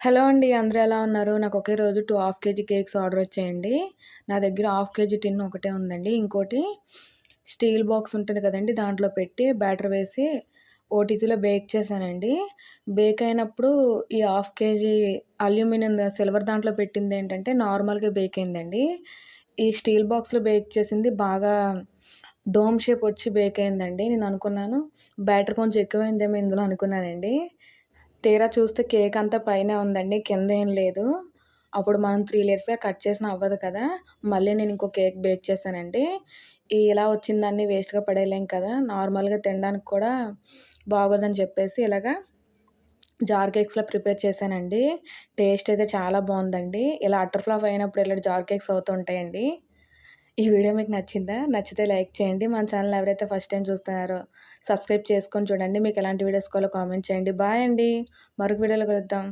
Hello అండి. అందరూ ఎలా ఉన్నారు? నాకు ఒకే రోజు 2 హాఫ్ కేజీ కేక్స్ ఆర్డర్ వచ్చాయండి. నా దగ్గర హాఫ్ కేజీ టిన్ ఒకటే ఉందండి. ఇంకోటి స్టీల్ బాక్స్ ఉంటది కదండీ! దాంట్లో పెట్టి బ్యాటర్ వేసి ఓటీజీలో బేక్ చేశానండి. బేక్ అయినప్పుడు ఈ హాఫ్ కేజీ అల్యూమినియం సిల్వర్ దాంట్లో పెట్టిందేంటంటే నార్మల్‌గా బేక్ అయిందండి. ఈ స్టీల్ బాక్స్‌లో బేక్ చేసింది బాగా డోమ్ షేప్ వచ్చి బేక్ అయిందండి. నేను అనుకున్నాను బ్యాటర్ కొంచెం ఎక్కువైందేమో ఇందులో అనుకున్నానండి. తీరా చూస్తే కేక్ అంతా పైనే ఉందండి. కిందేం లేదు. అప్పుడు మనం 3 లేయర్స్‌గా కట్ చేసినా అవ్వదు కదా! మళ్ళీ నేను ఇంకో కేక్ బేక్ చేశానండి. ఇలా వచ్చిన దాన్ని వేస్ట్‌గా పడేయలేం కదా! నార్మల్‌గా తినడానికి కూడా బాగోదని చెప్పేసి ఇలాగా జార్ కేక్స్‌లా ప్రిపేర్ చేశానండి. టేస్ట్ అయితే చాలా బావుందండి. ఇలా అటర్ ఫ్లాప్ అయినప్పుడు ఇలాంటి జార్ కేక్స్ అవుతూ ఉంటాయండి. ఈ వీడియో మీకు నచ్చిందా? నచ్చితే లైక్ చేయండి. మన ఛానల్ ఎవరైతే ఫస్ట్ టైమ్ చూస్తున్నారో సబ్స్క్రైబ్ చేసుకొని చూడండి. మీకు ఎలాంటి వీడియోస్ కావాలో కామెంట్ చేయండి. బాయ్ అండి. మరొక వీడియోలో కలుద్దాం.